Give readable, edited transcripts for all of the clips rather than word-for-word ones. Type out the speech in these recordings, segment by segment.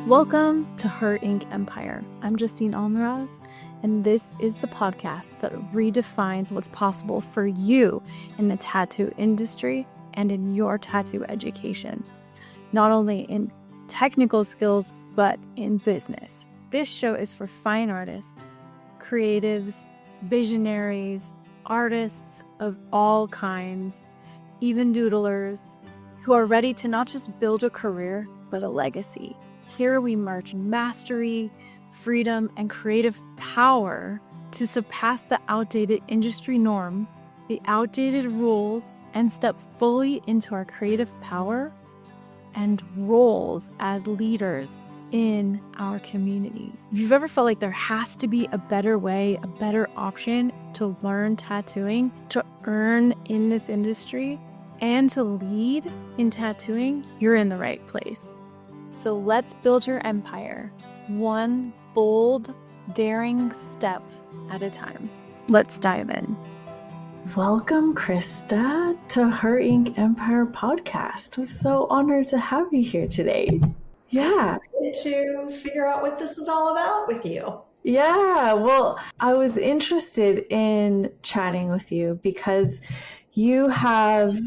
Welcome to Her Ink Empire. I'm Justine Almaraz, and this is the podcast that redefines what's possible for you in the tattoo industry and in your tattoo education, not only in technical skills, but in business. This show is for fine artists, creatives, visionaries, artists of all kinds, even doodlers, who are ready to not just build a career, but a legacy. Here we merge mastery, freedom, and creative power to surpass the outdated industry norms, the outdated rules, and step fully into our creative power and roles as leaders in our communities. If you've ever felt like there has to be a better way, a better option to learn tattooing, to earn in this industry, and to lead in tattooing, you're in the right place. So let's build your empire, one bold, daring step at a time. Let's dive in. Welcome, Krista, to Her Ink Empire podcast. I'm so honored to have you here today. Yeah. I'm excited to figure out what this is all about with you. Yeah, well, I was interested in chatting with you because you have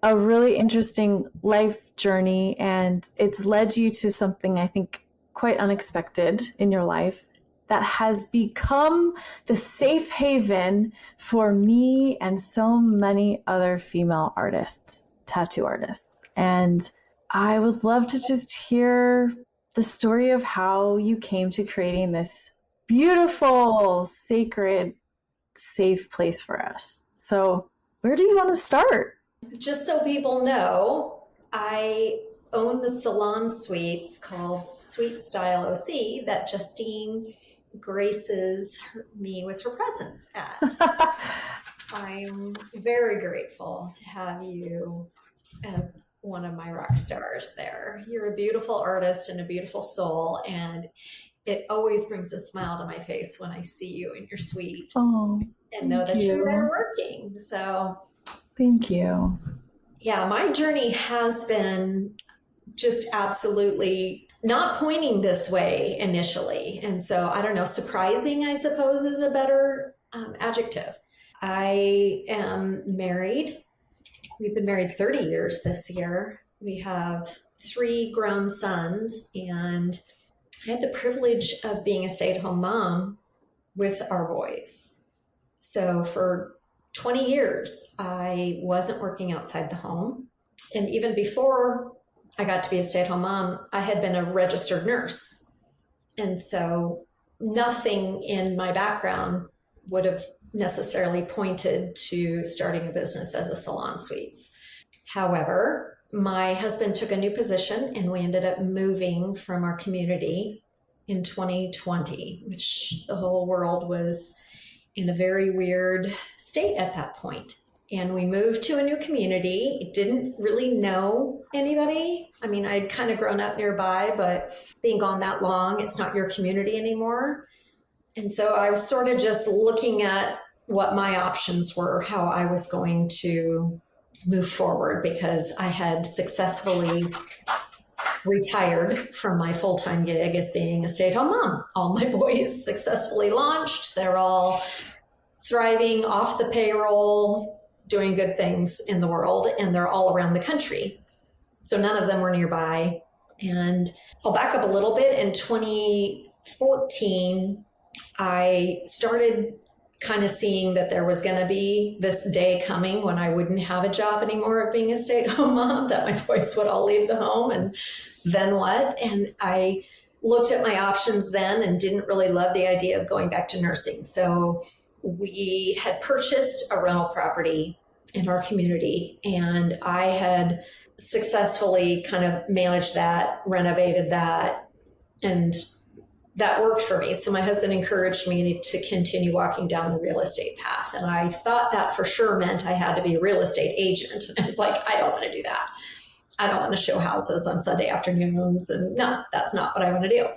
a really interesting life journey, and it's led you to something I think quite unexpected in your life that has become the safe haven for me and so many other female artists, tattoo artists. And I would love to just hear the story of how you came to creating this beautiful, sacred, safe place for us. So where do you want to start? Just so people know, I own the salon suites called SuiteStyle OC that Justine graces me with her presence at. I'm very grateful to have you as one of my rock stars there. You're a beautiful artist and a beautiful soul, and it always brings a smile to my face when I see you in your suite and know that you're there working. So thank you. Yeah, my journey has been just absolutely not pointing this way initially. And so I don't know, surprising, I suppose, is a better adjective. I am married. We've been married 30 years this year. We have 3 grown sons, and I had the privilege of being a stay-at-home mom with our boys. So for 20 years, I wasn't working outside the home. And even before I got to be a stay-at-home mom, I had been a registered nurse. And so nothing in my background would have necessarily pointed to starting a business as a salon suites. However, my husband took a new position and we ended up moving from our community in 2020, which the whole world was in a very weird state at that point. And we moved to a new community. Didn't really know anybody. I mean, I'd kind of grown up nearby, but being gone that long, it's not your community anymore. And so I was sort of just looking at what my options were, how I was going to move forward, because I had successfully retired from my full-time gig as being a stay-at-home mom. All my boys successfully launched. They're all thriving off the payroll, doing good things in the world, and they're all around the country. So none of them were nearby. And I'll back up a little bit. In 2014, I started kind of seeing that there was going to be this day coming when I wouldn't have a job anymore of being a stay-at-home mom, that my boys would all leave the home, and then what? And I looked at my options then and didn't really love the idea of going back to nursing. So we had purchased a rental property in our community, and I had successfully kind of managed that, renovated that, and that worked for me. So my husband encouraged me to continue walking down the real estate path. And I thought that for sure meant I had to be a real estate agent. And I was like, I don't want to do that. I don't want to show houses on Sunday afternoons. And no, that's not what I want to do.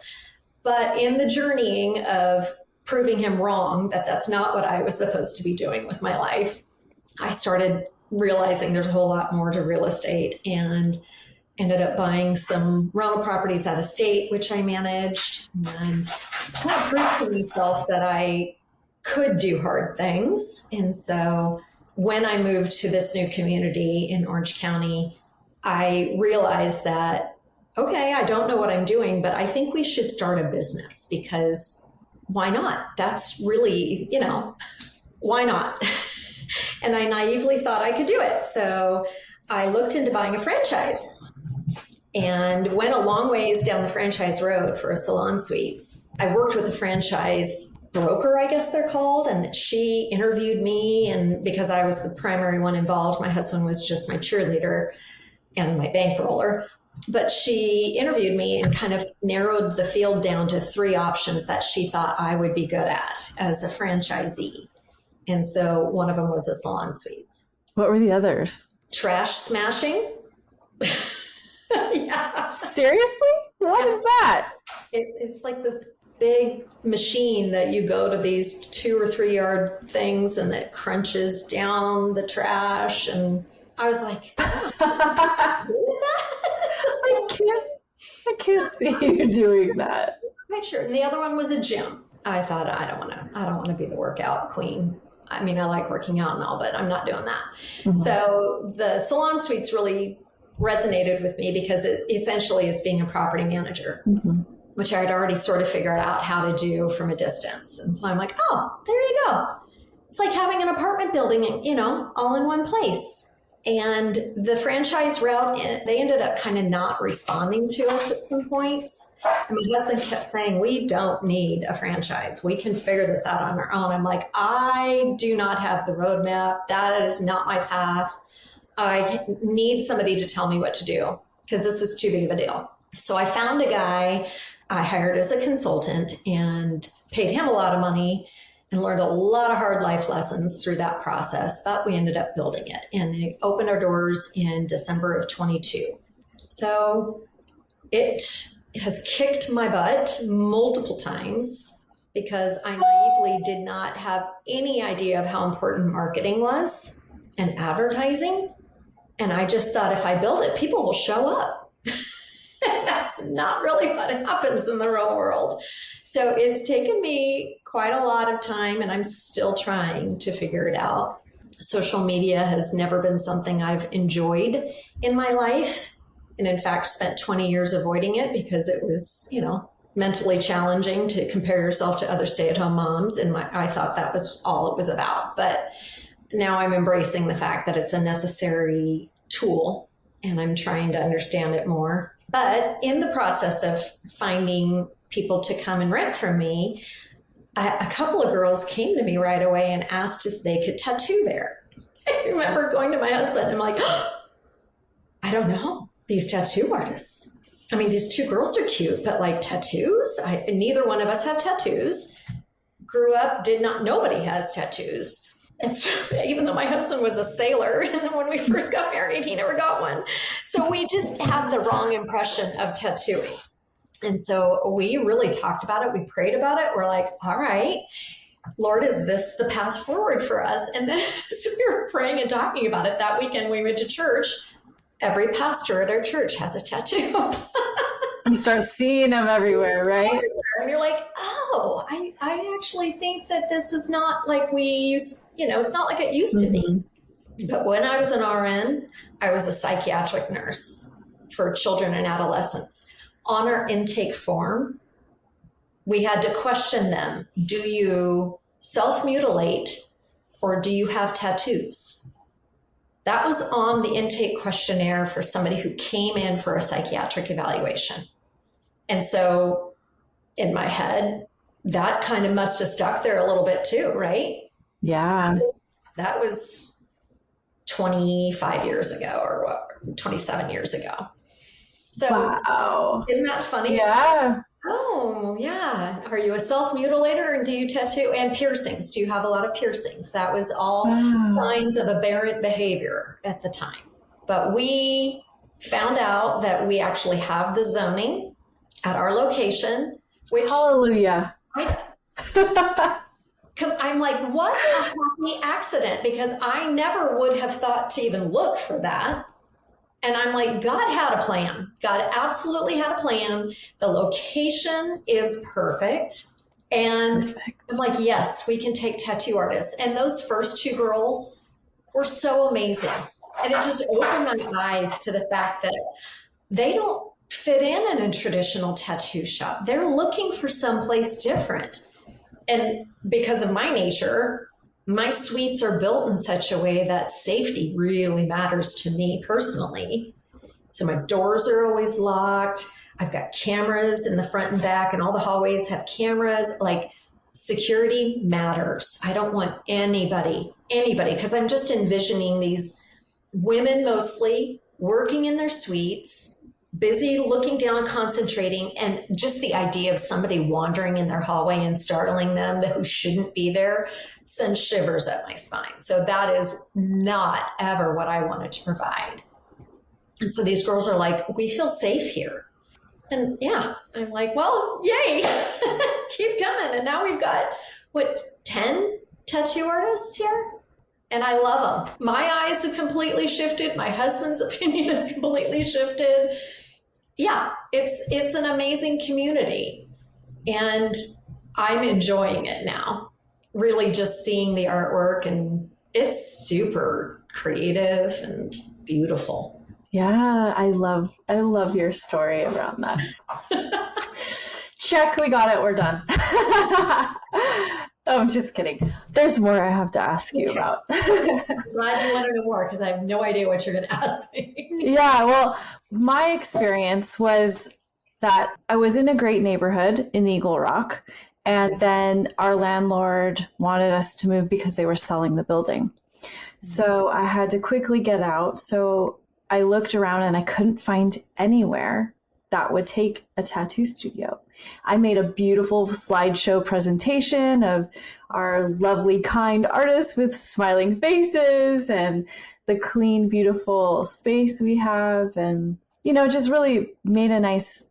But in the journeying of proving him wrong, that that's not what I was supposed to be doing with my life, I started realizing there's a whole lot more to real estate. And ended up buying some rental properties out of state, which I managed, and kind of proved to myself that I could do hard things. And so when I moved to this new community in Orange County, I realized that, okay, I don't know what I'm doing, but I think we should start a business, because why not? That's really, why not? And I naively thought I could do it. So I looked into buying a franchise and went a long ways down the franchise road for a salon suites. I worked with a franchise broker, I guess they're called, and she interviewed me. And because I was the primary one involved, my husband was just my cheerleader and my bankroller. But she interviewed me and kind of narrowed the field down to 3 options that she thought I would be good at as a franchisee. And so one of them was a salon suites. What were the others? Trash smashing. Yeah. Seriously? What is that? It's like this big machine that you go to these 2 or 3 yard things and it crunches down the trash. And I was like, I can't see you doing that. Right, sure. And the other one was a gym. I thought I don't want to be the workout queen. I mean, I like working out and all, but I'm not doing that. Mm-hmm. So the salon suites really resonated with me because it essentially is being a property manager, mm-hmm. which I had already sort of figured out how to do from a distance. And so I'm like, oh, there you go. It's like having an apartment building, all in one place. And the franchise route, they ended up kind of not responding to us at some points. And my husband kept saying, we don't need a franchise. We can figure this out on our own. I'm like, I do not have the roadmap. That is not my path. I need somebody to tell me what to do because this is too big of a deal. So I found a guy I hired as a consultant and paid him a lot of money and learned a lot of hard life lessons through that process, but we ended up building it and it opened our doors in December of 22. So it has kicked my butt multiple times because I naively did not have any idea of how important marketing was and advertising. And I just thought if I build it, people will show up. That's not really what happens in the real world. So it's taken me quite a lot of time and I'm still trying to figure it out. Social media has never been something I've enjoyed in my life. And in fact, spent 20 years avoiding it because it was, mentally challenging to compare yourself to other stay-at-home moms. And I thought that was all it was about. But now I'm embracing the fact that it's a necessary tool and I'm trying to understand it more. But in the process of finding people to come and rent from me, a couple of girls came to me right away and asked if they could tattoo there. I remember going to my husband and I'm like, I don't know, these tattoo artists. I mean, these 2 girls are cute, but like tattoos? Neither one of us have tattoos. Grew up, nobody has tattoos. And so, even though my husband was a sailor, and then when we first got married, he never got one. So we just had the wrong impression of tattooing. And so we really talked about it. We prayed about it. We're like, all right, Lord, is this the path forward for us? And then as we were praying and talking about it that weekend, we went to church. Every pastor at our church has a tattoo. You start seeing them everywhere, right? Everywhere. And you're like, oh, I actually think that this is not like we used, it's not like it used to be. But when I was an RN, I was a psychiatric nurse for children and adolescents. On our intake form, we had to question them. Do you self-mutilate or do you have tattoos? That was on the intake questionnaire for somebody who came in for a psychiatric evaluation. And so in my head, that kind of must have stuck there a little bit too, right? Yeah. That was 25 years ago or 27 years ago. So wow. Isn't that funny? Yeah. Oh, yeah. Are you a self-mutilator and do you tattoo and piercings? Do you have a lot of piercings? That was all signs of aberrant behavior at the time. But we found out that we actually have the zoning at our location, which hallelujah. I'm like, what a happy accident, because I never would have thought to even look for that. And I'm like, God had a plan. God absolutely had a plan. The location is perfect. And I'm like, yes, we can take tattoo artists. And those first two girls were so amazing. And it just opened my eyes to the fact that they don't fit in a traditional tattoo shop. They're looking for someplace different. And because of my nature, my suites are built in such a way that safety really matters to me personally. So my doors are always locked. I've got cameras in the front and back, and all the hallways have cameras. Like, security matters. I don't want anybody, because I'm just envisioning these women mostly working in their suites, busy looking down, concentrating, and just the idea of somebody wandering in their hallway and startling them who shouldn't be there sends shivers up my spine. So that is not ever what I wanted to provide. And so these girls are like, we feel safe here. And yeah, I'm like, well, yay, keep coming. And now we've got, 10 tattoo artists here? And I love them. My eyes have completely shifted. My husband's opinion has completely shifted. Yeah, it's an amazing community. And I'm enjoying it now. Really just seeing the artwork, and it's super creative and beautiful. Yeah, I love your story around that. Check, we got it, we're done. I'm just kidding. There's more I have to ask you about. I'm glad you want to know more, because I have no idea what you're going to ask me. Yeah, well, my experience was that I was in a great neighborhood in Eagle Rock, and then our landlord wanted us to move because they were selling the building. So I had to quickly get out. So I looked around and I couldn't find anywhere that would take a tattoo studio. I made a beautiful slideshow presentation of our lovely, kind artists with smiling faces and the clean, beautiful space we have. And, just really made a nice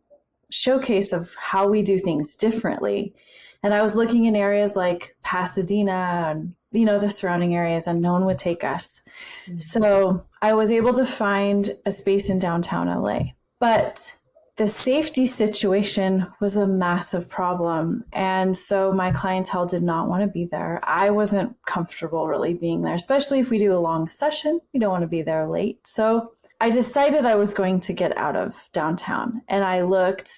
showcase of how we do things differently. And I was looking in areas like Pasadena and, the surrounding areas, and no one would take us. Mm-hmm. So I was able to find a space in downtown LA. But the safety situation was a massive problem. And so my clientele did not want to be there. I wasn't comfortable really being there, especially if we do a long session. We don't want to be there late. So I decided I was going to get out of downtown. And I looked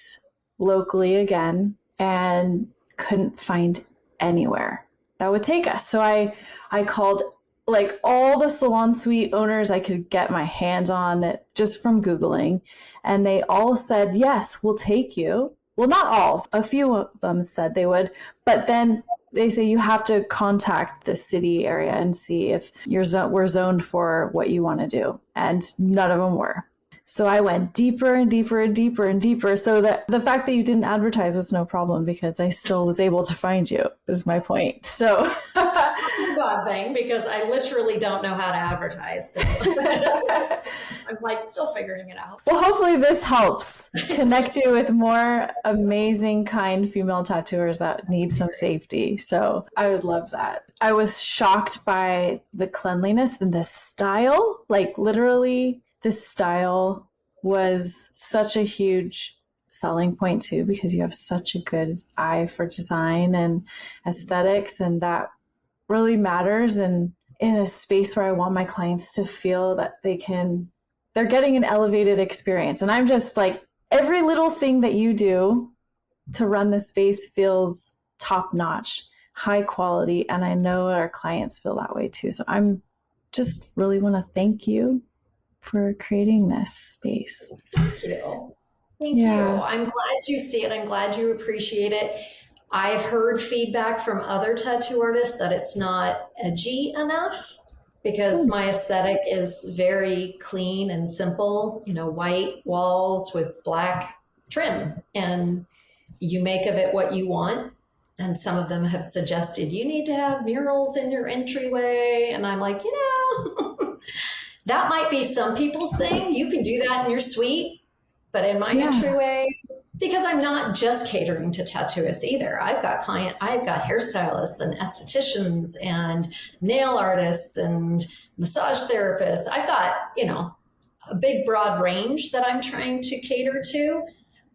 locally again and couldn't find anywhere that would take us. So I called like all the salon suite owners I could get my hands on just from Googling. And they all said, yes, we'll take you. Well, not all, a few of them said they would, but then they say you have to contact the city area and see if we're zoned for what you want to do. And none of them were. So I went deeper and deeper and deeper and deeper. So that the fact that you didn't advertise was no problem, because I still was able to find you, is my point. So it's a God thing, because I literally don't know how to advertise. So I'm like still figuring it out. Well, hopefully this helps connect you with more amazing, kind female tattooers that need some safety. So I would love that. I was shocked by the cleanliness and the style, like literally. This style was such a huge selling point too, because you have such a good eye for design and aesthetics, and that really matters. And in a space where I want my clients to feel that they're getting an elevated experience. And I'm just like, every little thing that you do to run the space feels top notch, high quality. And I know our clients feel that way too. So I'm just really want to thank you for creating this space. Thank you. Thank you. I'm glad you see it. I'm glad you appreciate it. I've heard feedback from other tattoo artists that it's not edgy enough, because my aesthetic is very clean and simple, white walls with black trim, and you make of it what you want. And some of them have suggested you need to have murals in your entryway. And I'm like, that might be some people's thing. You can do that in your suite, but in my entryway, because I'm not just catering to tattooists either. I've got hairstylists and estheticians and nail artists and massage therapists. I've got, a big broad range that I'm trying to cater to.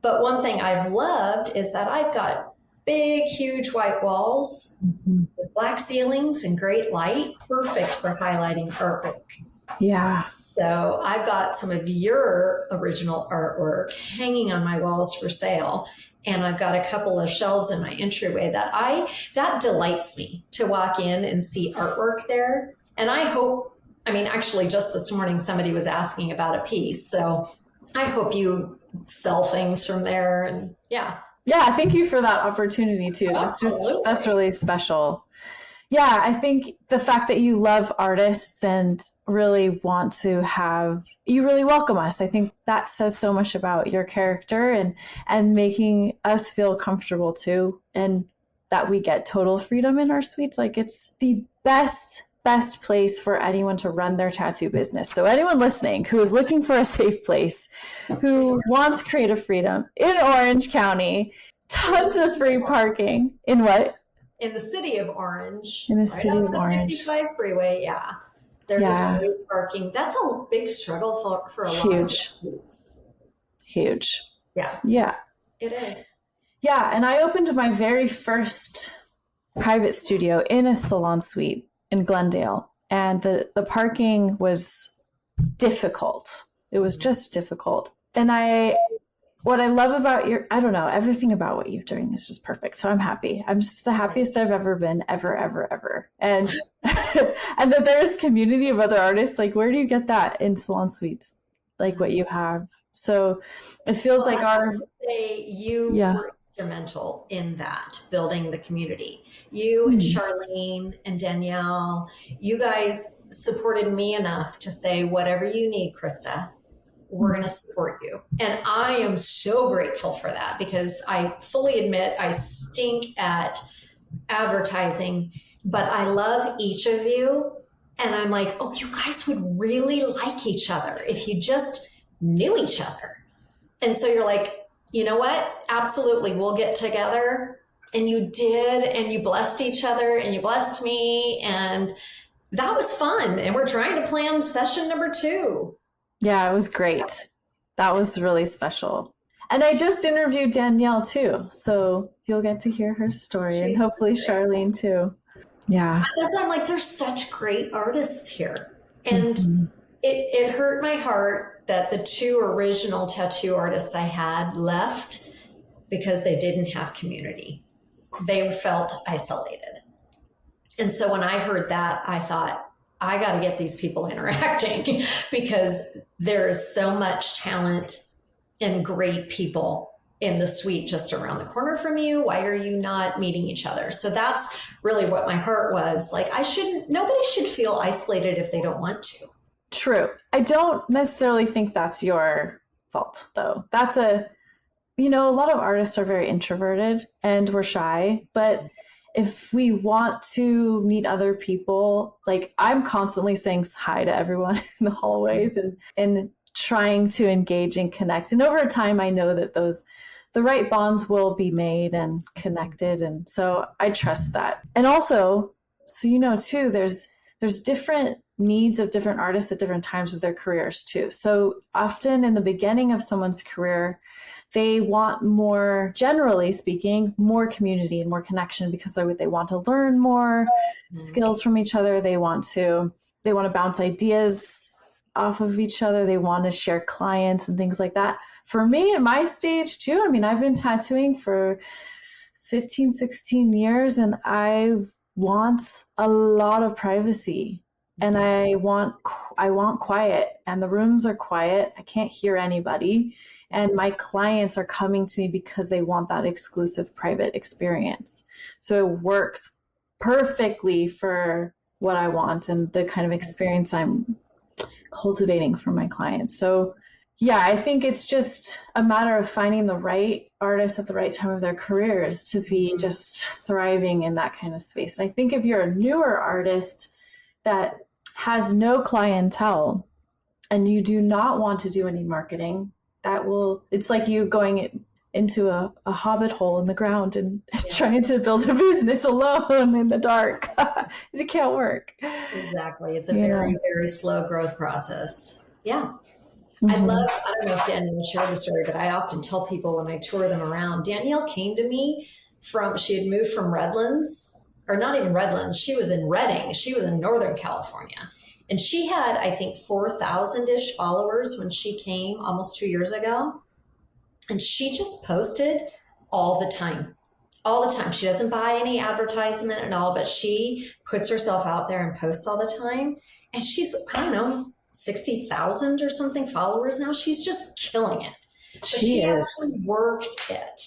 But one thing I've loved is that I've got big, huge white walls with black ceilings and great light, perfect for highlighting artwork. Yeah. So I've got some of your original artwork hanging on my walls for sale. And I've got a couple of shelves in my entryway that delights me to walk in and see artwork there. And I hope, actually just this morning, somebody was asking about a piece. So I hope you sell things from there. And yeah. Yeah. Thank you for that opportunity too. That's really special. Yeah, I think the fact that you love artists and really want to you really welcome us. I think that says so much about your character and making us feel comfortable too. And that we get total freedom in our suites. Like, it's the best place for anyone to run their tattoo business. So anyone listening who is looking for a safe place, who wants creative freedom in Orange County, tons of free parking in what? In the city of Orange. In the city of Orange. 55 freeway, yeah. There is great parking. That's a big struggle for a lot of students. Huge. Yeah. Yeah. It is. Yeah, and I opened my very first private studio in a salon suite in Glendale, and the parking was difficult. It was just difficult. And what I love about everything about what you're doing is just perfect. So I'm happy. I'm just the happiest I've ever been, ever. And and that there's community of other artists. Like, where do you get that in salon suites? Like what you have. So it feels like you were instrumental in that, building the community. You and Charlene and Danielle, you guys supported me enough to say, whatever you need, Krista, we're going to support you. And I am so grateful for that, because I fully admit I stink at advertising, but I love each of you. And I'm like, oh, you guys would really like each other if you just knew each other. And so you're like, you know what? Absolutely. We'll get together. And you did, and you blessed each other, and you blessed me. And that was fun. And we're trying to plan session number 2. Yeah, it was great. That was really special. And I just interviewed Danielle too. So you'll get to hear her story, and hopefully Charlene too. Yeah. That's why I'm like, there's such great artists here. And it hurt my heart that the 2 original tattoo artists I had left because they didn't have community. They felt isolated. And so when I heard that, I thought, I got to get these people interacting, because there is so much talent and great people in the suite just around the corner from you. Why are you not meeting each other? So that's really what my heart was like. Nobody should feel isolated if they don't want to. True. I don't necessarily think that's your fault, though. That's a lot of artists are very introverted and we're shy, but if we want to meet other people, like, I'm constantly saying hi to everyone in the hallways and trying to engage and connect. And over time, I know that the right bonds will be made and connected. And so I trust that. And also, so too, there's different needs of different artists at different times of their careers too. So often in the beginning of someone's career, they want more, generally speaking, more community and more connection, because they want to learn more skills from each other. They want to bounce ideas off of each other. They want to share clients and things like that. For me, at my stage too, I've been tattooing for 15, 16 years, and I want a lot of privacy. And I want quiet, and the rooms are quiet. I can't hear anybody. And my clients are coming to me because they want that exclusive private experience. So it works perfectly for what I want and the kind of experience I'm cultivating for my clients. So yeah, I think it's just a matter of finding the right artist at the right time of their careers to be just thriving in that kind of space. And I think if you're a newer artist that has no clientele and you do not want to do any marketing, it's like you going into a hobbit hole in the ground and trying to build a business alone in the dark. It can't work. Exactly. It's a very, very slow growth process. Yeah. I don't know if Danielle shared the story, but I often tell people when I tour them around, Danielle came to me she had moved from Redlands, or not even Redlands. She was in Redding. She was in Northern California. And she had, I think, 4,000-ish followers when she came almost 2 years ago. And she just posted all the time. All the time. She doesn't buy any advertisement at all, but she puts herself out there and posts all the time. And she's, I don't know, 60,000 or something followers now. She's just killing it. But she actually worked it.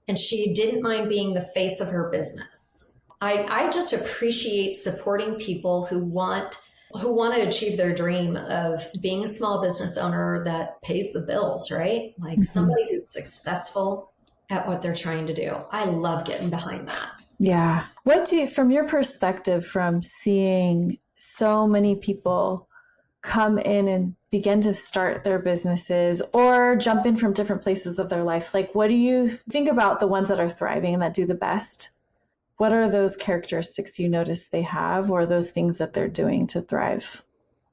And she didn't mind being the face of her business. I just appreciate supporting people who want to achieve their dream of being a small business owner that pays the bills, right? Like somebody who's successful at what they're trying to do. I love getting behind that. Yeah. What do you, from your perspective, from seeing so many people come in and begin to start their businesses or jump in from different places of their life, like what do you think about the ones that are thriving and that do the best? What are those characteristics you notice they have, or those things that they're doing to thrive?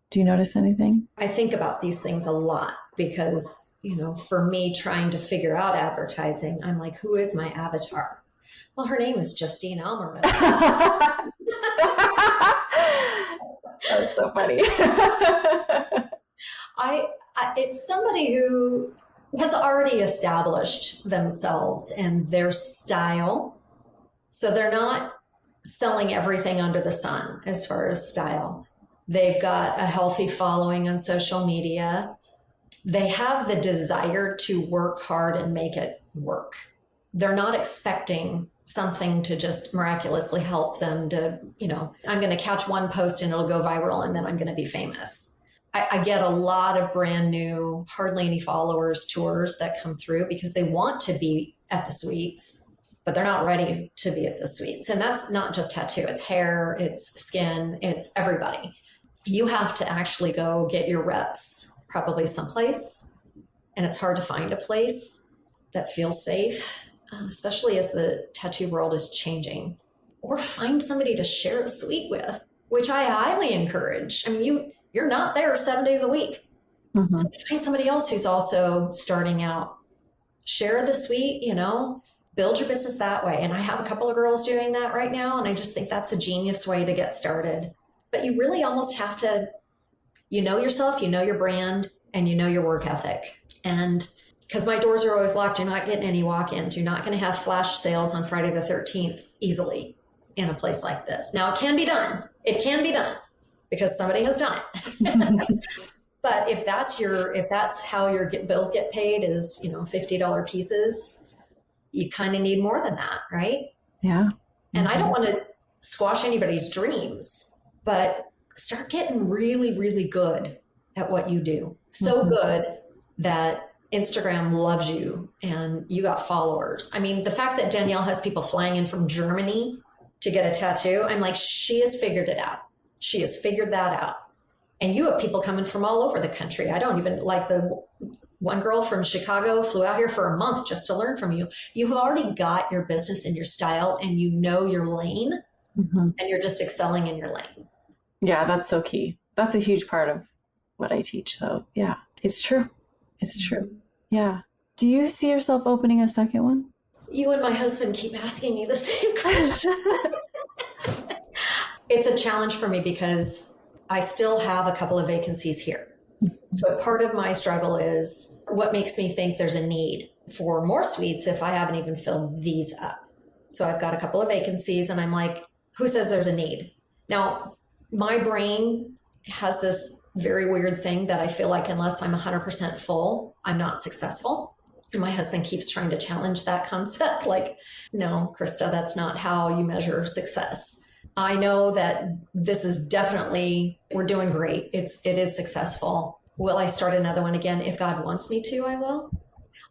Do you notice anything? I think about these things a lot because, for me trying to figure out advertising, I'm like, who is my avatar? Well, her name is Justine Alvarez. That's so funny. It's somebody who has already established themselves and their style. So they're not selling everything under the sun as far as style. They've got a healthy following on social media. They have the desire to work hard and make it work. They're not expecting something to just miraculously help them to, I'm going to catch one post and it'll go viral and then I'm going to be famous. I get a lot of brand new, hardly any followers tours that come through because they want to be at the suites, but they're not ready to be at the suites. And that's not just tattoo. It's hair, it's skin, it's everybody. You have to actually go get your reps probably someplace. And it's hard to find a place that feels safe, especially as the tattoo world is changing. Or find somebody to share a suite with, which I highly encourage. I mean, you're not there 7 days a week. Mm-hmm. So find somebody else who's also starting out. Share the suite, build your business that way. And I have a couple of girls doing that right now. And I just think that's a genius way to get started. But you really almost have to, yourself, your brand, and your work ethic. And because my doors are always locked, you're not getting any walk-ins. You're not going to have flash sales on Friday the 13th easily in a place like this. Now, it can be done. It can be done because somebody has done it. But if that's how your bills get paid is, $50 pieces, you kind of need more than that, right? Yeah. And I don't want to squash anybody's dreams, but start getting really, really good at what you do. So good that Instagram loves you and you got followers. I mean, the fact that Danielle has people flying in from Germany to get a tattoo, I'm like, she has figured it out. She has figured that out. And you have people coming from all over the country. I don't even like the one girl from Chicago flew out here for a month just to learn from you. You have already got your business and your style and your lane and you're just excelling in your lane. Yeah, that's so key. That's a huge part of what I teach. So yeah, it's true. It's true. Yeah. Do you see yourself opening a second one? You and my husband keep asking me the same question. It's a challenge for me because I still have a couple of vacancies here. So part of my struggle is what makes me think there's a need for more suites if I haven't even filled these up. So I've got a couple of vacancies and I'm like, who says there's a need? Now, my brain has this very weird thing that I feel like unless I'm 100% full, I'm not successful. And my husband keeps trying to challenge that concept. Like, no, Krista, that's not how you measure success. I know that this is definitely, we're doing great. It is successful. Will I start another one again? If God wants me to, I will.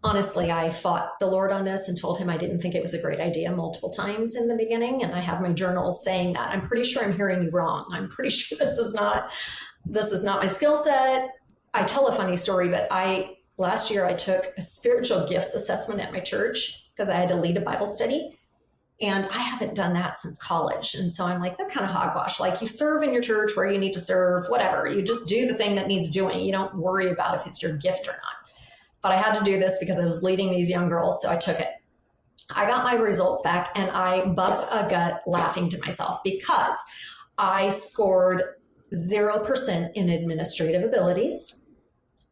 Honestly, I fought the Lord on this and told him I didn't think it was a great idea multiple times in the beginning. And I have my journals saying that. I'm pretty sure I'm hearing you wrong. I'm pretty sure this is not my skill set. I tell a funny story, but last year I took a spiritual gifts assessment at my church because I had to lead a Bible study. And I haven't done that since college. And so I'm like, they're kind of hogwash. Like, you serve in your church where you need to serve, whatever. You just do the thing that needs doing. You don't worry about if it's your gift or not. But I had to do this because I was leading these young girls. So I took it. I got my results back and I bust a gut laughing to myself because I scored 0% in administrative abilities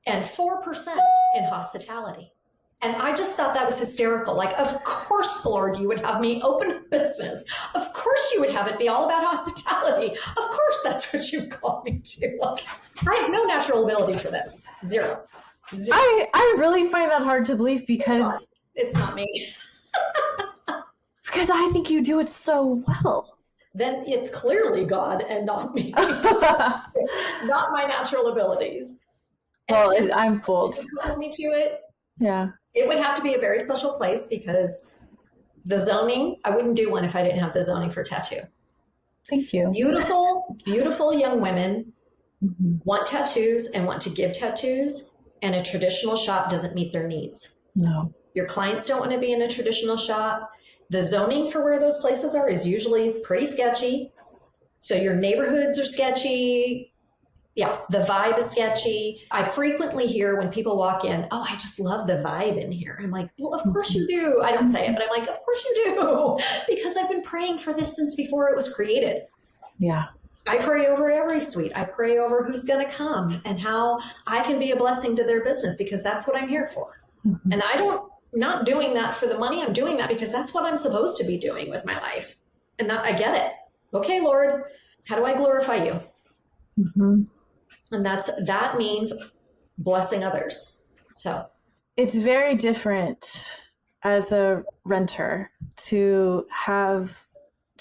and 4% in hospitality. And I just thought that was hysterical. Like, of course, Lord, you would have me open a business. Of course, you would have it be all about hospitality. Of course, that's what you've called me to. Like, I have no natural ability for this. Zero. I really find that hard to believe because it's not me. Because I think you do it so well. Then it's clearly God and not me. Not my natural abilities. Well, I'm fooled. If you calls me to it, yeah. It would have to be a very special place because the zoning, I wouldn't do one if I didn't have the zoning for tattoo. Thank you. Beautiful, beautiful young women want tattoos and want to give tattoos, and a traditional shop doesn't meet their needs. No. Your clients don't want to be in a traditional shop. The zoning for where those places are is usually pretty sketchy. So your neighborhoods are sketchy. Yeah, the vibe is sketchy. I frequently hear when people walk in, oh, I just love the vibe in here. I'm like, well, of course you do. I don't say it, but I'm like, of course you do. Because I've been praying for this since before it was created. Yeah. I pray over every suite. I pray over who's going to come and how I can be a blessing to their business because that's what I'm here for. Mm-hmm. And not doing that for the money. I'm doing that because that's what I'm supposed to be doing with my life. And that I get it. Okay, Lord, how do I glorify you? Mm-hmm. And that means blessing others. So it's very different as a renter to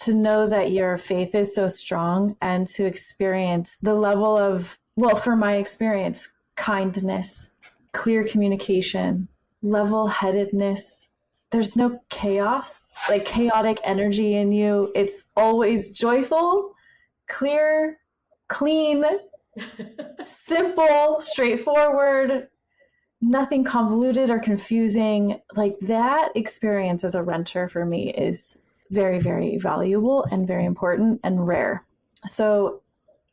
know that your faith is so strong and to experience the level of, well, for my experience, kindness, clear communication, level-headedness. There's no chaos, like chaotic energy in you. It's always joyful, clear, clean, simple, straightforward, nothing convoluted or confusing. Like, that experience as a renter for me is very, very valuable and very important and rare. So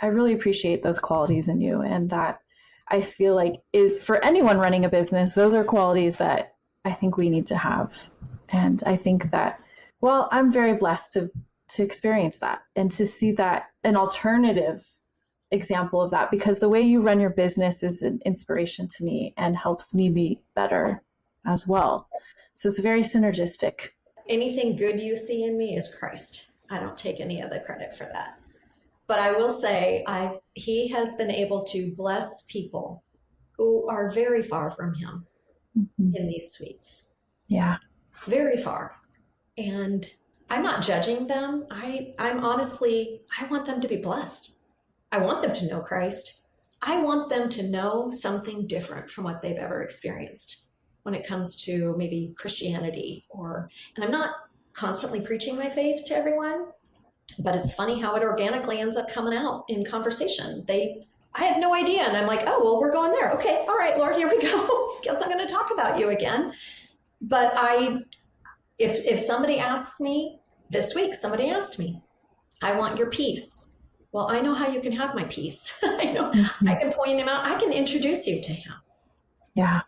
I really appreciate those qualities in you, and that I feel like for anyone running a business, those are qualities that I think we need to have. And I think that, well, I'm very blessed to experience that and to see that an alternative example of that, because the way you run your business is an inspiration to me and helps me be better as well. So it's very synergistic. Anything good you see in me is Christ. I don't take any of the credit for that. But I will say he has been able to bless people who are very far from him in these suites. Yeah. Very far. And I'm not judging them. I'm honestly, I want them to be blessed. I want them to know Christ. I want them to know something different from what they've ever experienced when it comes to maybe Christianity and I'm not constantly preaching my faith to everyone. But it's funny how it organically ends up coming out in conversation. I have no idea. And I'm like, oh, well, we're going there. Okay. All right, Lord, here we go. Guess I'm going to talk about you again. But if somebody asks me this week, somebody asked me, I want your peace. Well, I know how you can have my peace. I know I can point him out. I can introduce you to him. Yeah.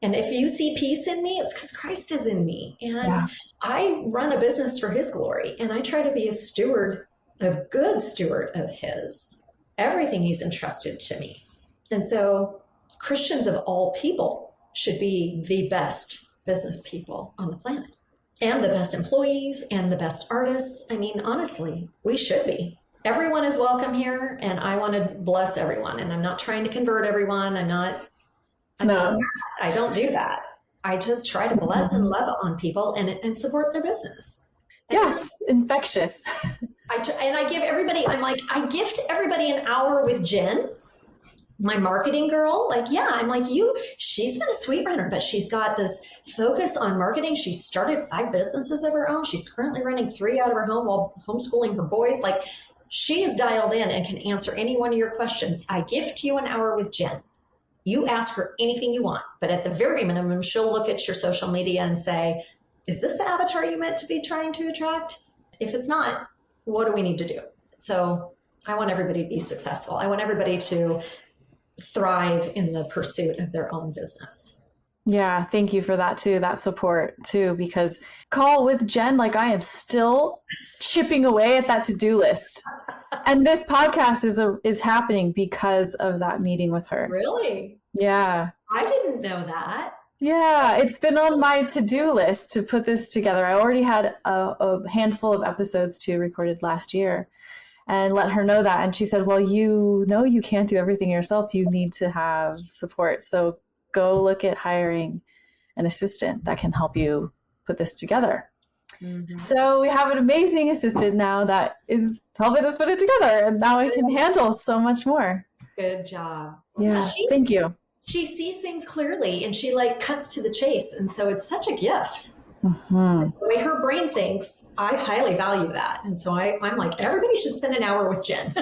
And if you see peace in me, it's because Christ is in me. And I run a business for his glory. And I try to be a good steward of his, everything he's entrusted to me. And so Christians of all people should be the best business people on the planet and the best employees and the best artists. I mean, honestly, we should be. Everyone is welcome here. And I want to bless everyone. And I'm not trying to convert everyone. I don't do that. I just try to bless and love on people and support their business. And it's infectious. I give everybody, I gift everybody an hour with Jen, my marketing girl. She's been a suite runner, but she's got this focus on marketing. She started 5 businesses of her own. She's currently running 3 out of her home while homeschooling her boys. She is dialed in and can answer any one of your questions. I gift you an hour with Jen. You ask her anything you want, but at the very minimum, she'll look at your social media and say, is this the avatar you meant to be trying to attract? If it's not, what do we need to do? So I want everybody to be successful. I want everybody to thrive in the pursuit of their own business. Yeah, thank you for that too, that support too, because call with Jen, like I am still chipping away at that to-do list. And this podcast is happening because of that meeting with her. Really? Yeah. I didn't know that. Yeah, it's been on my to-do list to put this together. I already had a handful of episodes to recorded last year and let her know that. And she said, well, you know, you can't do everything yourself. You need to have support. So go look at hiring an assistant that can help you put this together. Mm-hmm. So we have an amazing assistant now that is helping us put it together. And now I can handle so much more. Good job. Yeah, thank you. She sees things clearly and she like cuts to the chase. And so it's such a gift. Mm-hmm. The way her brain thinks, I highly value that. And so I'm like, everybody should spend an hour with Jen.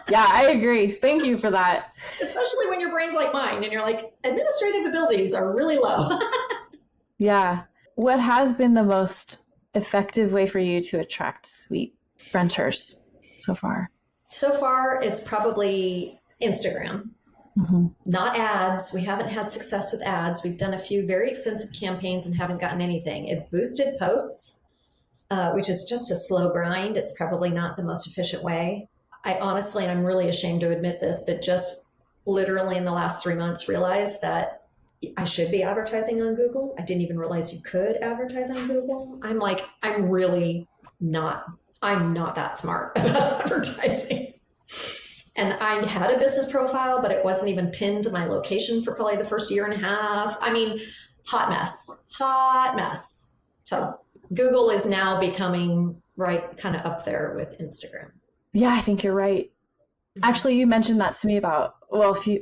Yeah, I agree. Thank you for that. Especially when your brain's like mine and you're like, administrative abilities are really low. Yeah. What has been the most effective way for you to attract suite renters so far? So far, it's probably Instagram. Mm-hmm. Not ads. We haven't had success with ads. We've done a few very expensive campaigns and haven't gotten anything. It's boosted posts, which is just a slow grind. It's probably not the most efficient way. I honestly, and I'm really ashamed to admit this, but just literally in the last 3 months realized that I should be advertising on Google. I didn't even realize you could advertise on Google. I'm not that smart about advertising. And I had a business profile, but it wasn't even pinned to my location for probably the first year and a half. I mean, hot mess. So Google is now becoming right kind of up there with Instagram. Yeah, I think you're right. Actually, you mentioned that to me about,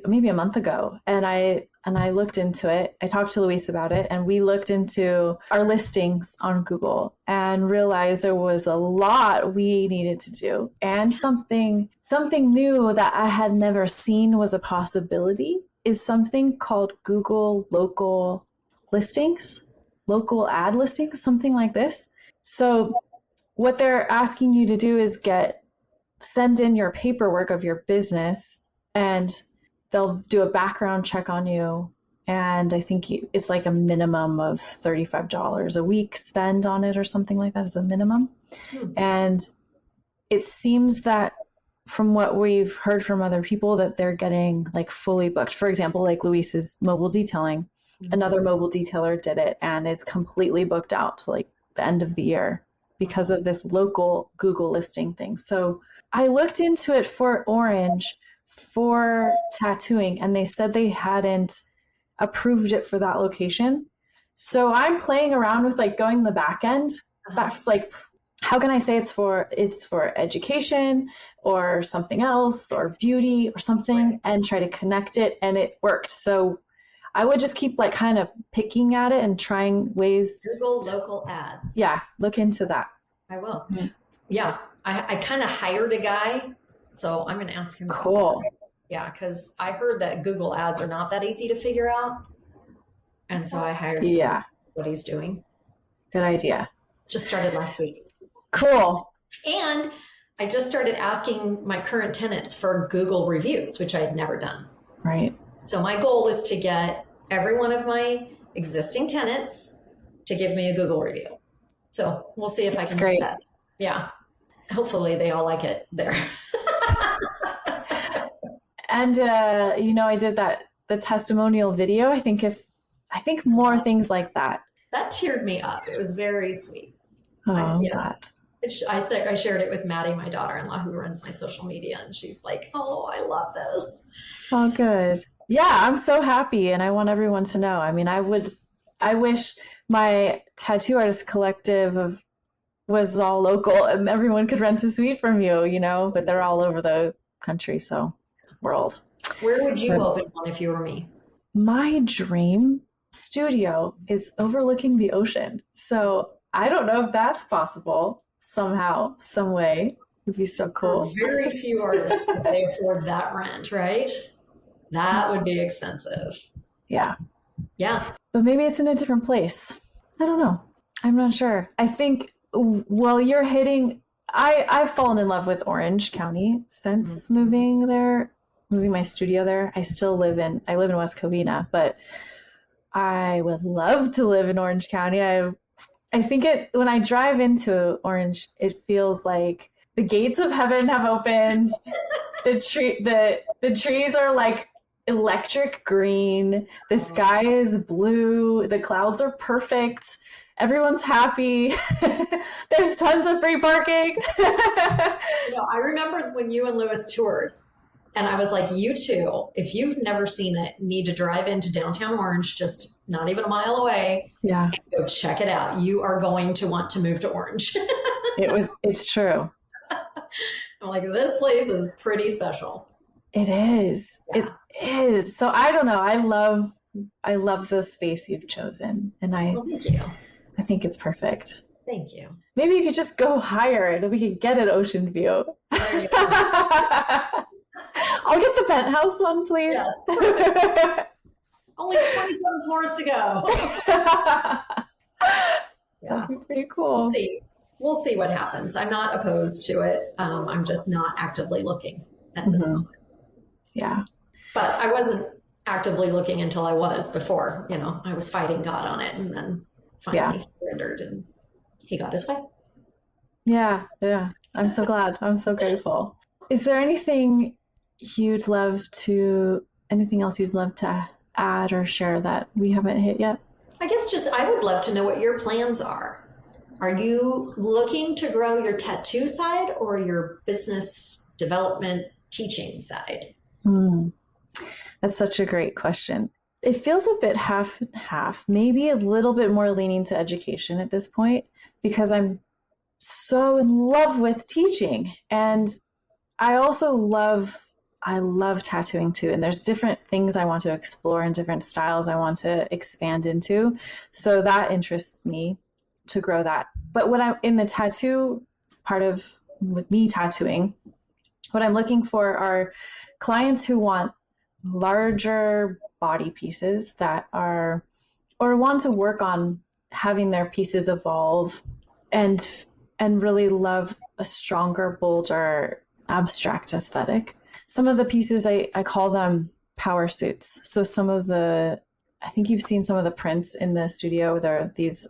maybe a month ago. And I looked into it. I talked to Luis about it and we looked into our listings on Google and realized there was a lot we needed to do. And something new that I had never seen was a possibility is something called Google local listings, local ad listings, something like this. So what they're asking you to do is send in your paperwork of your business and they'll do a background check on you. And I think it's like a minimum of $35 a week spend on it or something like that is the minimum. And it seems that from what we've heard from other people that they're getting like fully booked. For example, like Luis's mobile detailing, another mobile detailer did it and is completely booked out to like the end of the year because of this local Google listing thing. So I looked into it for Orange for tattooing and they said they hadn't approved it for that location. So I'm playing around with like going the back end. Like, how can I say it's for education or something else or beauty or something and try to connect it, and it worked. So I would just keep like kind of picking at it and trying ways. Google local ads. Yeah, look into that. I will. Mm-hmm. Yeah, I kind of hired a guy, so I'm going to ask him. Cool. Yeah, because I heard that Google ads are not that easy to figure out. And so I hired someone. Yeah. That's what he's doing. Good idea. Just started last week. Cool. And I just started asking my current tenants for Google reviews, which I had never done. Right. So my goal is to get every one of my existing tenants to give me a Google review. So we'll see if I can do that. Yeah. Hopefully they all like it there. And, I did the testimonial video. I think more things like that. That teared me up. It was very sweet. Oh, I shared it with Maddie, my daughter-in-law, who runs my social media. And she's like, oh, I love this. Oh, good. Yeah, I'm so happy. And I want everyone to know. I mean, I wish my tattoo artist collective was all local and everyone could rent a suite from you, but they're all over the country. So world. Where would you open one if you were me? My dream studio is overlooking the ocean. So I don't know if that's possible somehow, some way. It'd be so cool. Very few artists would they afford that rent, right? That would be expensive. Yeah. Yeah. But maybe it's in a different place. I don't know. I'm not sure. I think, well, you're hitting, I've fallen in love with Orange County since moving there, moving my studio there. I live in West Covina, but I would love to live in Orange County. I think when I drive into Orange, it feels like the gates of heaven have opened. The trees are like electric green. The sky is blue. The clouds are perfect. Everyone's happy. There's tons of free parking. I remember when you and Lewis toured, and I was like, you two, if you've never seen it, need to drive into downtown Orange, just not even a mile away. Yeah. And go check it out. You are going to want to move to Orange. It's true. I'm like, this place is pretty special. It is. Yeah. It is. So I don't know. I love the space you've chosen. And thank you. I think it's perfect. Thank you. Maybe you could just go higher and we could get an ocean view. I'll get the penthouse one, please. Yes. Only 27 floors to go. That'd be pretty cool. We'll see what happens. I'm not opposed to it. I'm just not actively looking at this moment. Yeah. But I wasn't actively looking until I was before. I was fighting God on it, and then finally surrendered, and he got his way. Yeah. I'm so glad. I'm so grateful. Is there anything else you'd love to add or share that we haven't hit yet? I guess I would love to know what your plans are. Are you looking to grow your tattoo side or your business development teaching side? That's such a great question. It feels a bit half and half, maybe a little bit more leaning to education at this point, because I'm so in love with teaching. And I love tattooing too. And there's different things I want to explore and different styles I want to expand into. So that interests me to grow that. But when I'm in the tattoo part of with me tattooing, what I'm looking for are clients who want larger body pieces or want to work on having their pieces evolve and really love a stronger, bolder, abstract aesthetic. Some of the pieces, I call them power suits. So I think you've seen some of the prints in the studio. They're these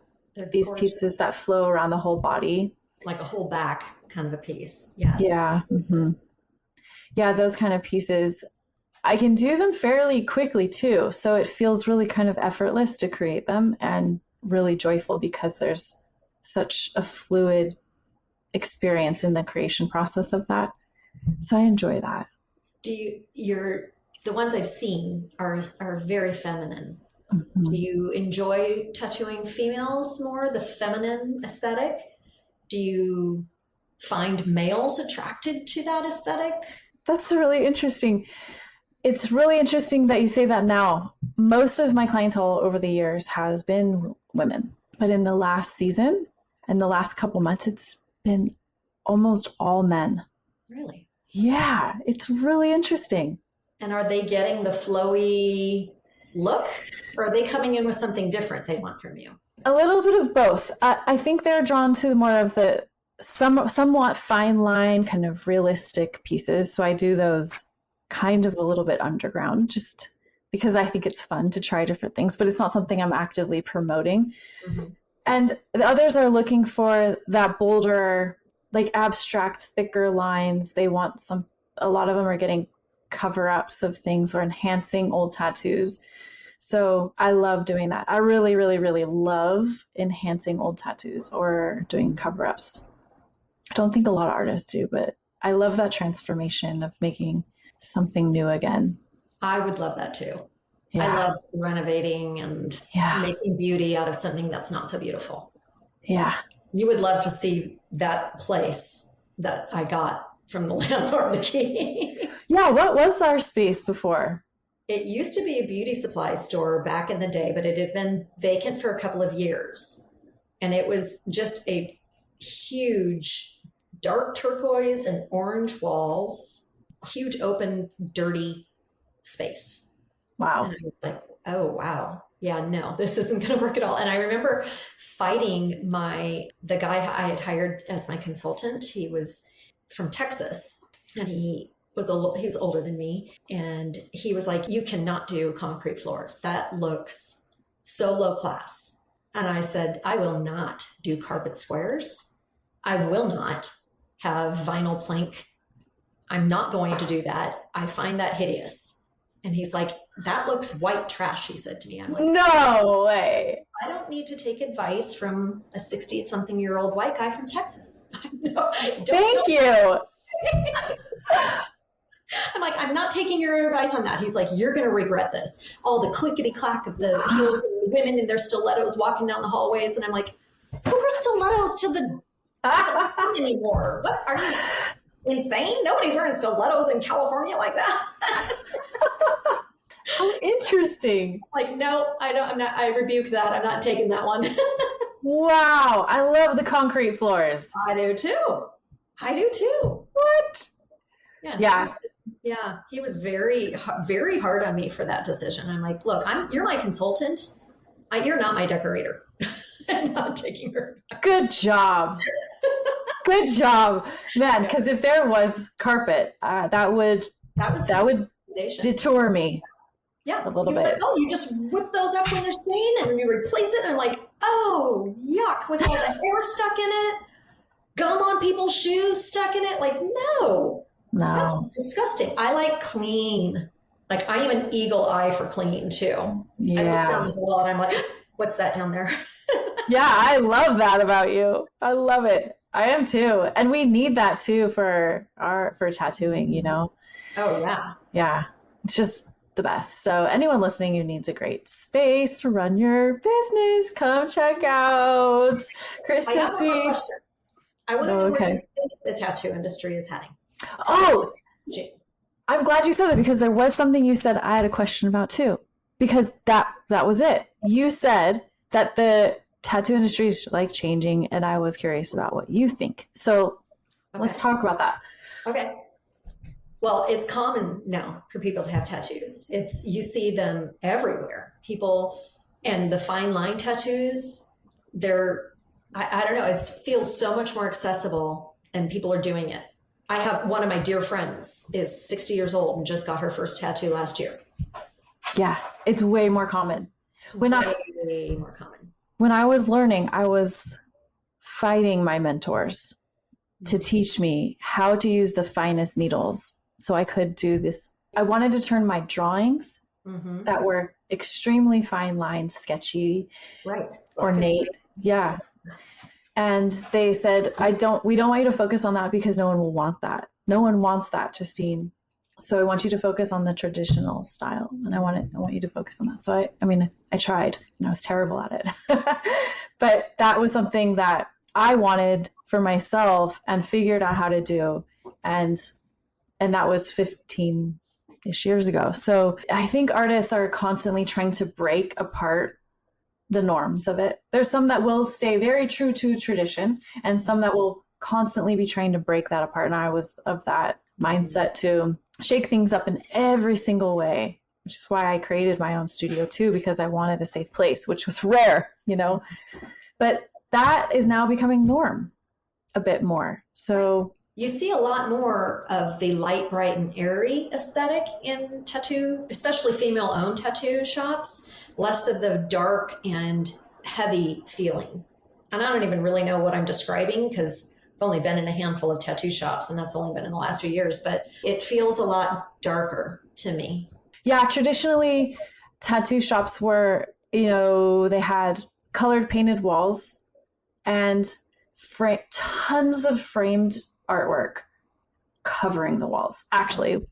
pieces that flow around the whole body. Like a whole back kind of a piece. Yes. Yeah. Mm-hmm. Yeah, those kind of pieces. I can do them fairly quickly too. So it feels really kind of effortless to create them and really joyful because there's such a fluid experience in the creation process of that. So I enjoy that. The ones I've seen are very feminine. Mm-hmm. Do you enjoy tattooing females more, the feminine aesthetic? Do you find males attracted to that aesthetic? That's really interesting. It's really interesting that you say that now. Most of my clientele over the years has been women, but in the last season and the last couple months, it's been almost all men. Really? Yeah, it's really interesting. And are they getting the flowy look, or are they coming in with something different they want from you? A little bit of both. I think they're drawn to more of the somewhat fine line, kind of realistic pieces. So I do those kind of a little bit underground, just because I think it's fun to try different things, but it's not something I'm actively promoting. Mm-hmm. And the others are looking for that bolder, like abstract, thicker lines. They want a lot of them are getting cover-ups of things or enhancing old tattoos. So I love doing that. I really, really, really love enhancing old tattoos or doing cover-ups. I don't think a lot of artists do, but I love that transformation of making something new again. I would love that too. Yeah. I love renovating and making beauty out of something that's not so beautiful. Yeah. You would love to see that place that I got from the landlord the key. Yeah. What was our space before? It used to be a beauty supply store back in the day, but it had been vacant for a couple of years. And it was just a huge dark turquoise and orange walls, huge open, dirty space. Wow. And I was like, oh, wow. yeah, no, this isn't going to work at all. And I remember fighting the guy I had hired as my consultant. He was from Texas, and he was older than me. And he was like, you cannot do concrete floors. That looks so low class. And I said, I will not do carpet squares. I will not have vinyl plank. I'm not going to do that. I find that hideous. And he's like, that looks white trash, he said to me. I'm like, no way. I don't need to take advice from a 60-something-year-old white guy from Texas. No, Thank you. I'm like, I'm not taking your advice on that. He's like, you're going to regret this. All the clickety clack of the heels and the women in their stilettos walking down the hallways. And I'm like, who are stilettos to the anymore? What are you insane? Nobody's wearing stilettos in California like that. How interesting. Like, no, I don't. I'm not. I rebuke that. I'm not taking that one. Wow. I love the concrete floors. I do too. What? Yeah. He was very, very hard on me for that decision. I'm like, look, you're my consultant. You're not my decorator. I'm not taking her. Good job. Good job, man. Because if there was carpet, that would detour me. Yeah, a little bit. Like, oh, you just whip those up when they're stained and you replace it. And I'm like, oh, yuck, with all the hair stuck in it, gum on people's shoes stuck in it. Like, no, that's disgusting. I like clean. Like, I am an eagle eye for clean too. Yeah. I look down the wall and I'm like, what's that down there? Yeah, I love that about you. I love it. I am too. And we need that too for tattooing, you know? Oh, yeah. Yeah. It's just the best. So anyone listening who needs a great space to run your business, come check out Krista Suite. I want to know where the tattoo industry is heading. Oh, I'm glad you said that, because there was something you said I had a question about too, because that was it. You said that the tattoo industry is like changing, and I was curious about what you think. So let's talk about that. Okay. Well, it's common now for people to have tattoos. You see them everywhere. People, and the fine line tattoos, I don't know, it feels so much more accessible and people are doing it. I have one of my dear friends is 60 years old and just got her first tattoo last year. Yeah, it's way more common. Way more common. When I was learning, I was fighting my mentors to teach me how to use the finest needles so I could do this. I wanted to turn my drawings that were extremely fine lined, sketchy, ornate. Yeah. And they said, we don't want you to focus on that because no one will want that. No one wants that, Justine. So I want you to focus on the traditional style. And I want you to focus on that. So I tried and I was terrible at it, but that was something that I wanted for myself and figured out how to do. And that was 15-ish years ago. So I think artists are constantly trying to break apart the norms of it. There's some that will stay very true to tradition and some that will constantly be trying to break that apart. And I was of that mindset to shake things up in every single way, which is why I created my own studio too, because I wanted a safe place, which was rare, you know, but that is now becoming norm a bit more. So you see a lot more of the light, bright, and airy aesthetic in tattoo, especially female-owned tattoo shops, less of the dark and heavy feeling. And I don't even really know what I'm describing because I've only been in a handful of tattoo shops, and that's only been in the last few years, but it feels a lot darker to me. Yeah, traditionally, tattoo shops were, they had colored painted walls and tons of framed artwork covering the walls. Actually,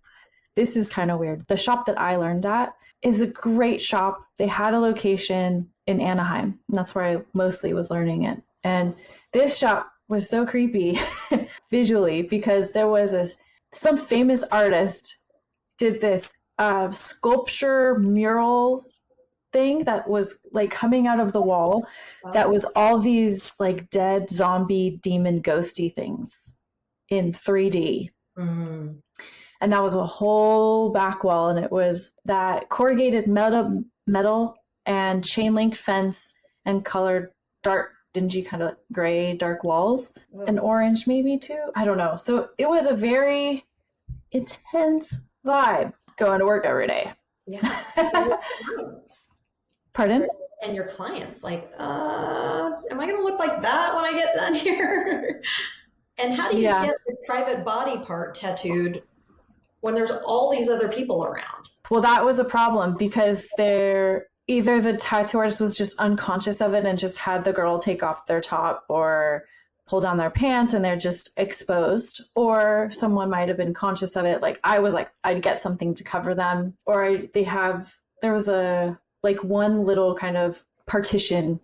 this is kind of weird. The shop that I learned at is a great shop. They had a location in Anaheim, and that's where I mostly was learning it. And this shop was so creepy visually because there was some famous artist did this sculpture mural thing that was like coming out of the wall. Wow. That was all these like dead zombie demon ghosty things in 3D. Mm-hmm. And that was a whole back wall, and it was that corrugated metal and chain link fence and colored dark, dingy kind of gray, dark walls, and orange maybe too. I don't know. So it was a very intense vibe going to work every day. Yeah. Pardon? And your clients, like, am I going to look like that when I get done here? And how do you get the private body part tattooed when there's all these other people around? Well, that was a problem because either the tattoo artist was just unconscious of it and just had the girl take off their top or pull down their pants and they're just exposed, or someone might have been conscious of it. Like I was like, I'd get something to cover them, or there was one little kind of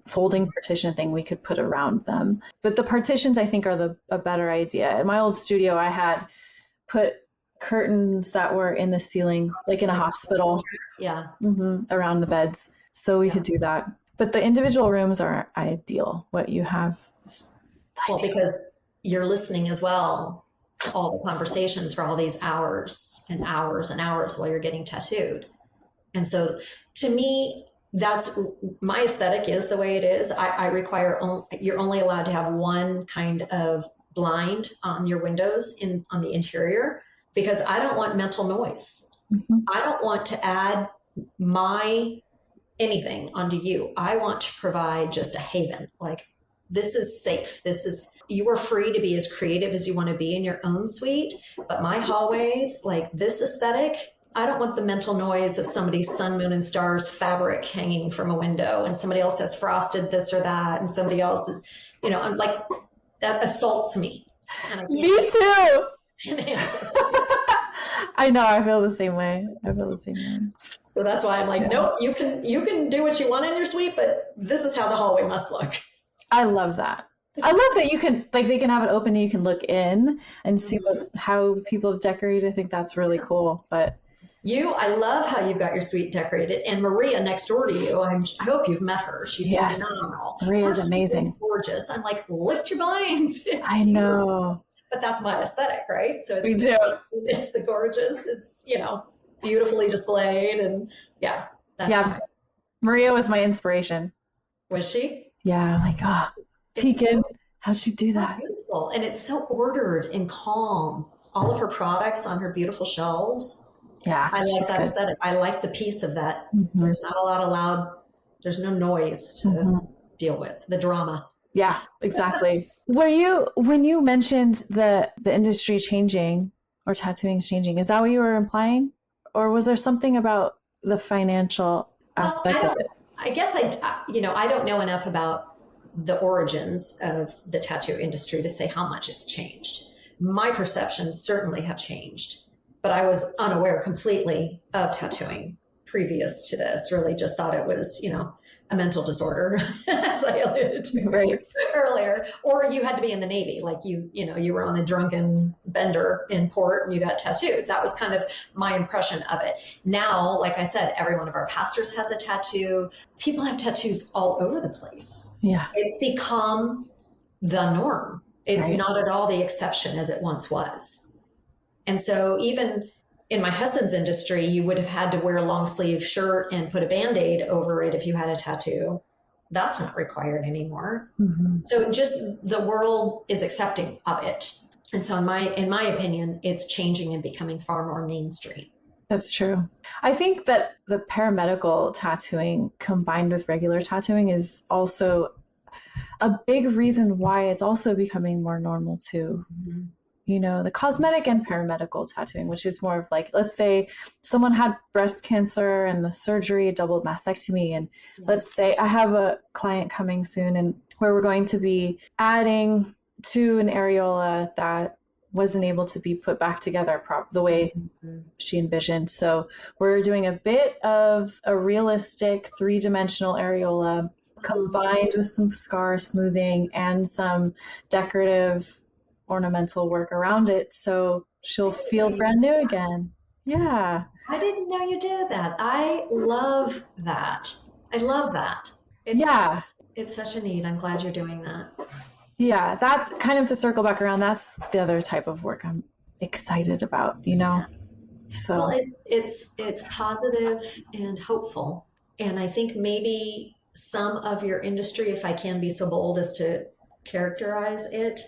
folding partition thing we could put around them. But the partitions I think are a better idea. In my old studio, I had put curtains that were in the ceiling, like in a hospital, around the beds. So we could do that. But the individual rooms are ideal. What you have is ideal. Because you're listening as well, all the conversations for all these hours and hours and hours while you're getting tattooed. And so to me, that's my aesthetic is the way it is. I require, you're only allowed to have one kind of blind on your windows on the interior, because I don't want mental noise. Mm-hmm. I don't want to add anything onto you. I want to provide just a haven. Like, this is safe. You are free to be as creative as you want to be in your own suite. But my hallways, like this aesthetic, I don't want the mental noise of somebody's sun, moon, and stars fabric hanging from a window, and somebody else has frosted this or that, and somebody else is, I'm like, that assaults me. And I can't me too. I know. I feel the same way. So that's why I'm like, nope, you can do what you want in your suite, but this is how the hallway must look. I love that. I love that you can, they can have it open and you can look in and see how people have decorated. I think that's really cool. But I love how you've got your suite decorated. And Maria next door to you, I hope you've met her. She's phenomenal. Maria's amazing. Gorgeous. I'm like, lift your blinds. I know. But that's my aesthetic, right? So we do. It's the gorgeous. It's, beautifully displayed. And Maria was my inspiration. Was she? Yeah. I'm like, Pekin, how'd she do that? Beautiful. And it's so ordered and calm. All of her products on her beautiful shelves. Yeah. I like that aesthetic. I like the piece of that. Mm-hmm. There's not a lot of loud, there's no noise to deal with, the drama. Yeah, exactly. When you mentioned the industry changing or tattooing changing, is that what you were implying? Or was there something about the financial aspect of it? I guess I don't know enough about the origins of the tattoo industry to say how much it's changed. My perceptions certainly have changed, but I was unaware completely of tattooing previous to this. Really just thought it was, a mental disorder, as I alluded to earlier, or you had to be in the Navy, like you were on a drunken bender in port and you got tattooed. That was kind of my impression of it. Now, like I said, every one of our pastors has a tattoo. People have tattoos all over the place. Yeah. It's become the norm. It's not at all the exception as it once was. And so even in my husband's industry, you would have had to wear a long sleeve shirt and put a Band-Aid over it if you had a tattoo. That's not required anymore. Mm-hmm. So just the world is accepting of it. And so in my opinion, it's changing and becoming far more mainstream. That's true. I think that the paramedical tattooing combined with regular tattooing is also a big reason why it's also becoming more normal too. Mm-hmm. The cosmetic and paramedical tattooing, which is more of like, let's say someone had breast cancer and the surgery, double mastectomy. And let's say I have a client coming soon and where we're going to be adding to an areola that wasn't able to be put back together the way she envisioned. So we're doing a bit of a realistic 3-dimensional areola combined with some scar smoothing and some decorative ornamental work around it, so she'll feel brand new again. Yeah. I didn't know you did that. I love that. It's such a need. I'm glad you're doing that. Yeah, that's kind of to circle back around. That's the other type of work I'm excited about, So well, it's positive and hopeful. And I think maybe some of your industry, if I can be so bold as to characterize it,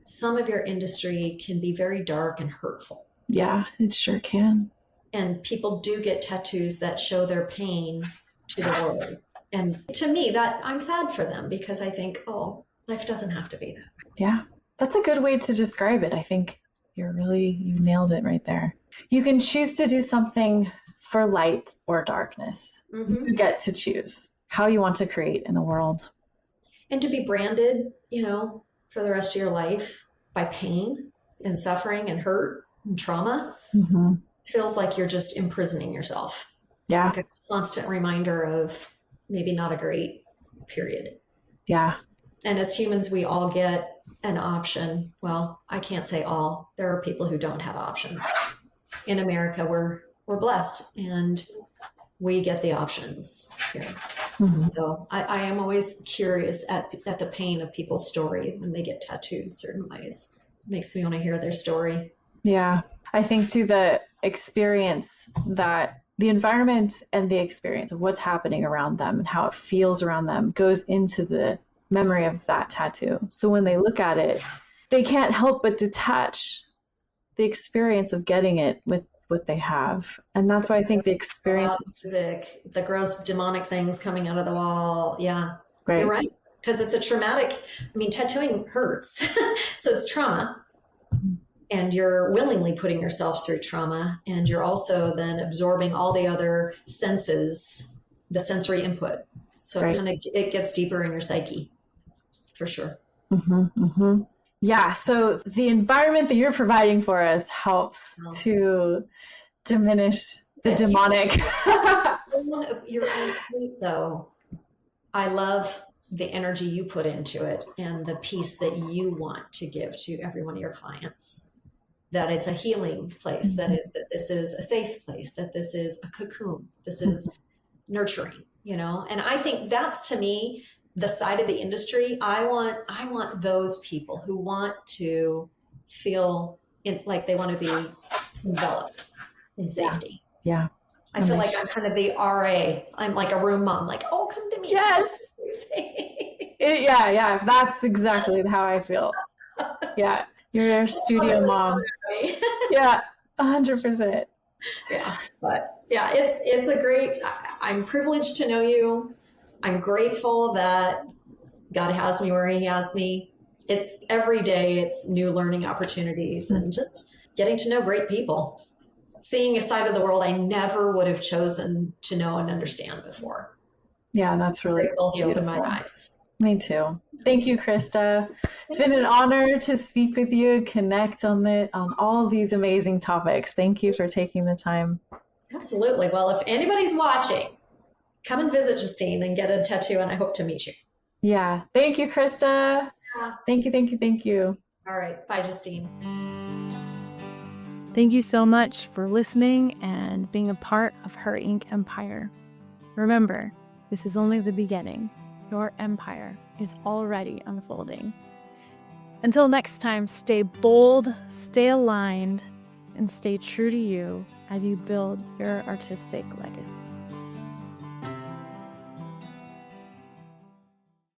some of your industry can be very dark and hurtful. Yeah, it sure can. And people do get tattoos that show their pain to the world. And to me, that I'm sad for them, because I think, oh, life doesn't have to be that way. Yeah, that's a good way to describe it. I think you nailed it right there. You can choose to do something for light or darkness. Mm-hmm. You get to choose how you want to create in the world. And to be branded, for the rest of your life by pain and suffering and hurt and trauma, feels like you're just imprisoning yourself. Yeah. Like a constant reminder of maybe not a great period. Yeah. And as humans, we all get an option. Well, I can't say all. There are people who don't have options. In America, we're blessed and we get the options here. So I am always curious at the pain of people's story when they get tattooed certain ways. It makes me want to hear their story. Yeah. I think too, the experience that the environment and the experience of what's happening around them and how it feels around them goes into the memory of that tattoo. So when they look at it, they can't help but detach the experience of getting it with what they have. And that's why I think the experience music, the gross demonic things coming out of the wall. Yeah, right. You're right. Because it's a traumatic, tattooing hurts. So it's trauma. And you're willingly putting yourself through trauma. And you're also then absorbing all the other senses, the sensory input. So it gets deeper in your psyche, for sure. Yeah. So the environment that you're providing for us helps to diminish the demonic. You're right, though. I love the energy you put into it and the peace that you want to give to every one of your clients. That it's a healing place, that this is a safe place, that this is a cocoon, this is nurturing, And I think that's, to me, the side of the industry. I want those people who want to feel like they want to be enveloped in safety. Yeah. I feel like I'm kind of the RA. I'm like a room mom, like, oh, come to me. Yes. Yeah. That's exactly how I feel. Yeah. You're a studio mom. Yeah. 100%. Yeah. But yeah, it's a great, I'm privileged to know you. I'm grateful that God has me where he has me. It's every day, it's new learning opportunities and just getting to know great people. Seeing a side of the world I never would have chosen to know and understand before. Yeah, that's really grateful he opened my eyes. Me too. Thank you, Krista. It's been an honor to speak with you, connect on all these amazing topics. Thank you for taking the time. Absolutely. Well, if anybody's watching, come and visit Justine and get a tattoo, and I hope to meet you. Yeah. Thank you, Krista. Thank you. All right. Bye, Justine. Thank you so much for listening and being a part of Her Ink Empire. Remember, this is only the beginning. Your empire is already unfolding. Until next time, stay bold, stay aligned, and stay true to you as you build your artistic legacy.